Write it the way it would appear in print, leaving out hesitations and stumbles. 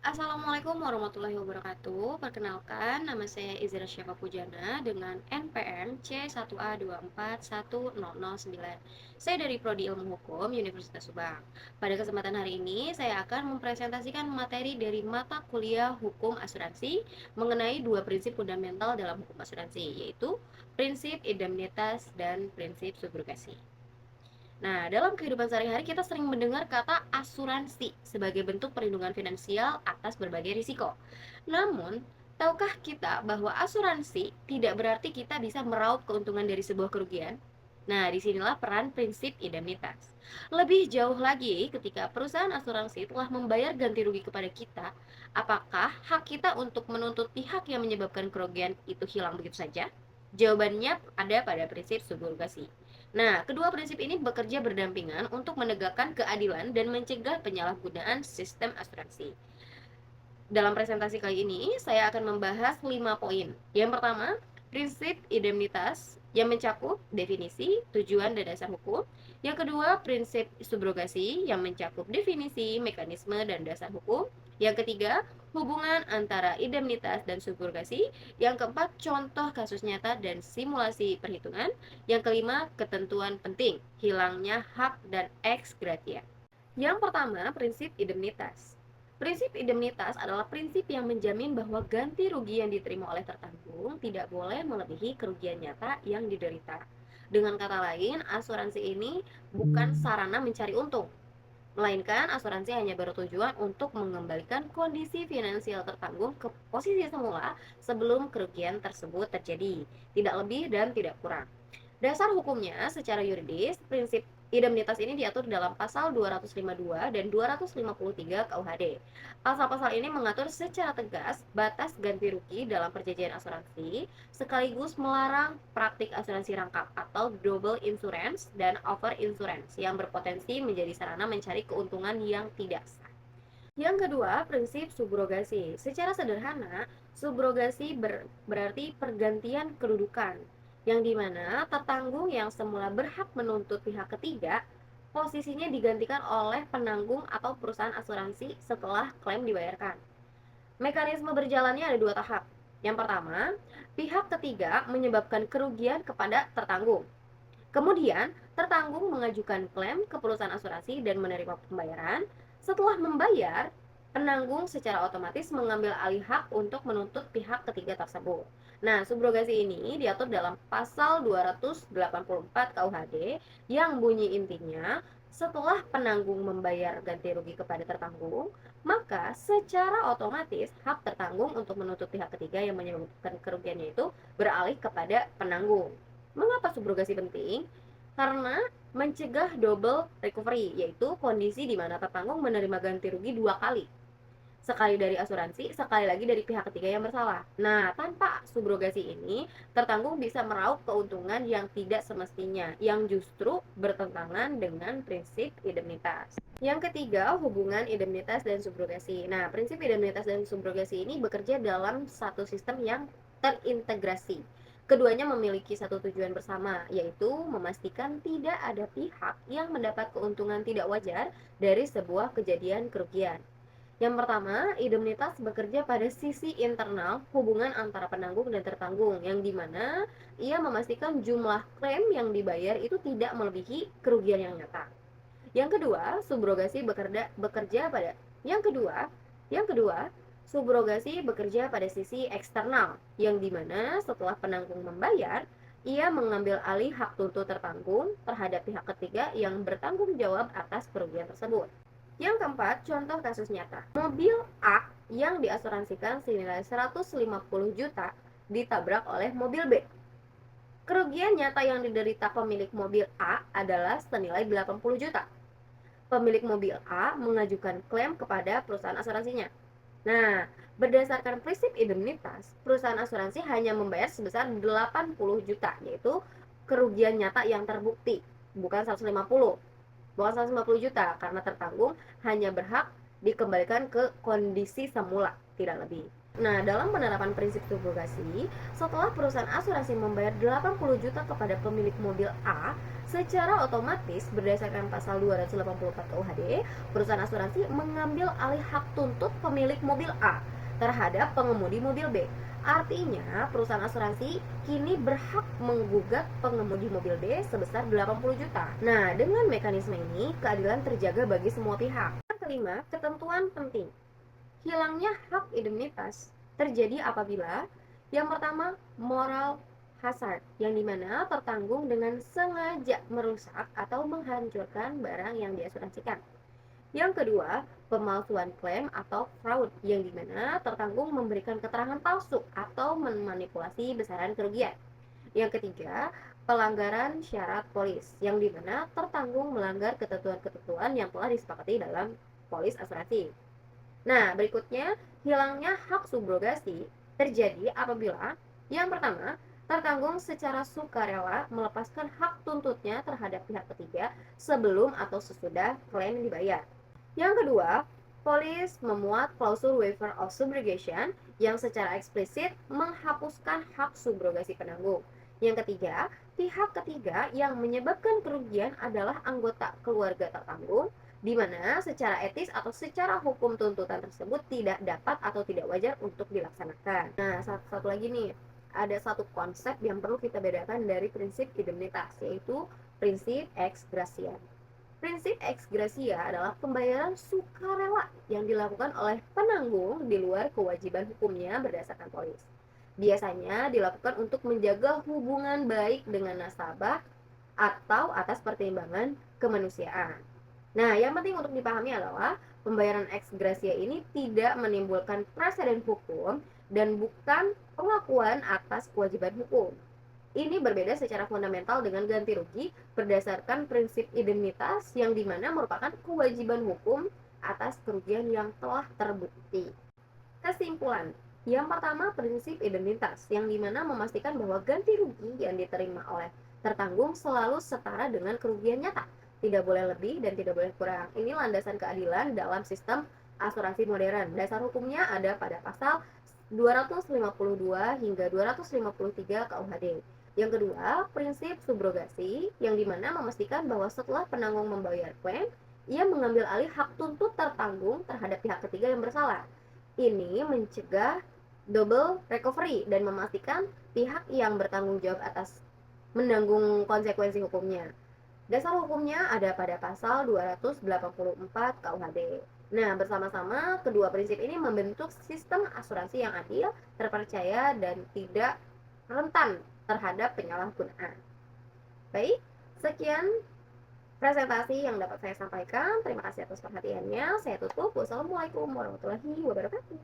Assalamualaikum warahmatullahi wabarakatuh. Perkenalkan, nama saya Izra Syafa Pujana dengan NPM C1A2410009. Saya dari Prodi Ilmu Hukum Universitas Subang. Pada kesempatan hari ini, saya akan mempresentasikan materi dari mata kuliah Hukum Asuransi mengenai dua prinsip fundamental dalam hukum asuransi, yaitu prinsip indemnitas dan prinsip subrogasi. Nah, dalam kehidupan sehari-hari kita sering mendengar kata asuransi sebagai bentuk perlindungan finansial atas berbagai risiko. Namun, tahukah kita bahwa asuransi tidak berarti kita bisa meraup keuntungan dari sebuah kerugian? Nah, disinilah peran prinsip indemnitas. Lebih jauh lagi, ketika perusahaan asuransi telah membayar ganti rugi kepada kita, apakah hak kita untuk menuntut pihak yang menyebabkan kerugian itu hilang begitu saja? Jawabannya ada pada prinsip subrogasi. Nah, kedua prinsip ini bekerja berdampingan untuk menegakkan keadilan dan mencegah penyalahgunaan sistem asuransi. Dalam presentasi kali ini, saya akan membahas 5 poin. Yang pertama, prinsip indemnitas yang mencakup definisi, tujuan, dan dasar hukum. Yang kedua, prinsip subrogasi yang mencakup definisi, mekanisme, dan dasar hukum. Yang ketiga, hubungan antara indemnitas dan subrogasi. Yang keempat, contoh kasus nyata dan simulasi perhitungan. Yang kelima, ketentuan penting, hilangnya hak dan ex gratia. Yang pertama, prinsip indemnitas. Prinsip indemnitas adalah prinsip yang menjamin bahwa ganti rugi yang diterima oleh tertanggung tidak boleh melebihi kerugian nyata yang diderita. Dengan kata lain, asuransi ini bukan sarana mencari untung, melainkan asuransi hanya bertujuan untuk mengembalikan kondisi finansial tertanggung ke posisi semula sebelum kerugian tersebut terjadi, tidak lebih dan tidak kurang. Dasar hukumnya secara yuridis, prinsip indemnitas ini diatur dalam pasal 252 dan 253 KUHD. Pasal-pasal ini mengatur secara tegas batas ganti rugi dalam perjanjian asuransi, sekaligus melarang praktik asuransi rangkap atau double insurance dan over insurance yang berpotensi menjadi sarana mencari keuntungan yang tidak sah. Yang kedua, prinsip subrogasi. Secara sederhana, subrogasi berarti pergantian kedudukan, yang dimana tertanggung yang semula berhak menuntut pihak ketiga, posisinya digantikan oleh penanggung atau perusahaan asuransi setelah klaim dibayarkan. Mekanisme berjalannya ada dua tahap. Yang pertama, pihak ketiga menyebabkan kerugian kepada tertanggung. Kemudian, tertanggung mengajukan klaim ke perusahaan asuransi dan menerima pembayaran. Setelah membayar, penanggung secara otomatis mengambil alih hak untuk menuntut pihak ketiga tersebut. Nah, subrogasi ini diatur dalam pasal 284 KUHD yang bunyi intinya, setelah penanggung membayar ganti rugi kepada tertanggung, maka secara otomatis hak tertanggung untuk menuntut pihak ketiga yang menyebabkan kerugiannya itu beralih kepada penanggung. Mengapa subrogasi penting? Karena mencegah double recovery, yaitu kondisi di mana tertanggung menerima ganti rugi dua kali. Sekali dari asuransi, sekali lagi dari pihak ketiga yang bersalah. Nah, tanpa subrogasi ini, tertanggung bisa meraup keuntungan yang tidak semestinya, yang justru bertentangan dengan prinsip indemnitas. Yang ketiga, hubungan indemnitas dan subrogasi. Nah, prinsip indemnitas dan subrogasi ini bekerja dalam satu sistem yang terintegrasi. Keduanya memiliki satu tujuan bersama, yaitu memastikan tidak ada pihak yang mendapat keuntungan tidak wajar dari sebuah kejadian kerugian. Yang pertama, indemnitas bekerja pada sisi internal hubungan antara penanggung dan tertanggung, yang dimana ia memastikan jumlah klaim yang dibayar itu tidak melebihi kerugian yang nyata. Yang kedua, subrogasi bekerja pada yang kedua, yang kedua, subrogasi bekerja pada sisi eksternal, yang dimana setelah penanggung membayar, ia mengambil alih hak tuntut tertanggung terhadap pihak ketiga yang bertanggung jawab atas kerugian tersebut. Yang keempat, contoh kasus nyata. Mobil A yang diasuransikan senilai 150 juta ditabrak oleh mobil B. Kerugian nyata yang diderita pemilik mobil A adalah senilai 80 juta. Pemilik mobil A mengajukan klaim kepada perusahaan asuransinya. Nah, berdasarkan prinsip indemnitas, perusahaan asuransi hanya membayar sebesar 80 juta, yaitu kerugian nyata yang terbukti, bukan 150. Bukan 150 juta, karena tertanggung hanya berhak dikembalikan ke kondisi semula, tidak lebih. Nah, dalam penerapan prinsip subrogasi, setelah perusahaan asuransi membayar 80 juta kepada pemilik mobil A, secara otomatis berdasarkan pasal 284 KUHD, perusahaan asuransi mengambil alih hak tuntut pemilik mobil A terhadap pengemudi mobil B. Artinya, perusahaan asuransi kini berhak menggugat pengemudi mobil B sebesar 80 juta. Nah, dengan mekanisme ini, keadilan terjaga bagi semua pihak. Yang kelima, ketentuan penting. Hilangnya hak indemnitas terjadi apabila yang pertama, moral hazard, yang dimana tertanggung dengan sengaja merusak atau menghancurkan barang yang diasuransikan. Yang kedua, pemalsuan klaim atau fraud, yang dimana tertanggung memberikan keterangan palsu atau memanipulasi besaran kerugian. Yang ketiga, pelanggaran syarat polis, yang dimana tertanggung melanggar ketentuan-ketentuan yang telah disepakati dalam polis asuransi. Nah, berikutnya, hilangnya hak subrogasi terjadi apabila yang pertama, tertanggung secara sukarela melepaskan hak tuntutnya terhadap pihak ketiga sebelum atau sesudah klaim dibayar. Yang kedua, polis memuat klausul waiver of subrogation yang secara eksplisit menghapuskan hak subrogasi penanggung. Yang ketiga, pihak ketiga yang menyebabkan kerugian adalah anggota keluarga tertanggung, di mana secara etis atau secara hukum tuntutan tersebut tidak dapat atau tidak wajar untuk dilaksanakan. Nah, satu lagi nih, ada satu konsep yang perlu kita bedakan dari prinsip indemnitas, yaitu prinsip ex gratia. Prinsip ex gratia adalah pembayaran sukarela yang dilakukan oleh penanggung di luar kewajiban hukumnya berdasarkan polis. Biasanya dilakukan untuk menjaga hubungan baik dengan nasabah atau atas pertimbangan kemanusiaan. Nah, yang penting untuk dipahami adalah pembayaran ex gratia ini tidak menimbulkan preseden hukum dan bukan pengakuan atas kewajiban hukum. Ini berbeda secara fundamental dengan ganti rugi berdasarkan prinsip indemnitas yang dimana merupakan kewajiban hukum atas kerugian yang telah terbukti. Kesimpulan, yang pertama prinsip indemnitas yang dimana memastikan bahwa ganti rugi yang diterima oleh tertanggung selalu setara dengan kerugian nyata, tidak boleh lebih dan tidak boleh kurang. Ini landasan keadilan dalam sistem asuransi modern. Dasar hukumnya ada pada pasal 252 hingga 253 KUHD. Yang kedua, prinsip subrogasi yang dimana memastikan bahwa setelah penanggung membayar klaim, ia mengambil alih hak tuntut tertanggung terhadap pihak ketiga yang bersalah. Ini mencegah double recovery dan memastikan pihak yang bertanggung jawab atas menanggung konsekuensi hukumnya. Dasar hukumnya ada pada pasal 284 KUHD. Nah, bersama-sama kedua prinsip ini membentuk sistem asuransi yang adil, terpercaya, dan tidak rentan terhadap penyalahgunaan. Baik, sekian presentasi yang dapat saya sampaikan. Terima kasih atas perhatiannya. Saya tutup. Wassalamualaikum warahmatullahi wabarakatuh.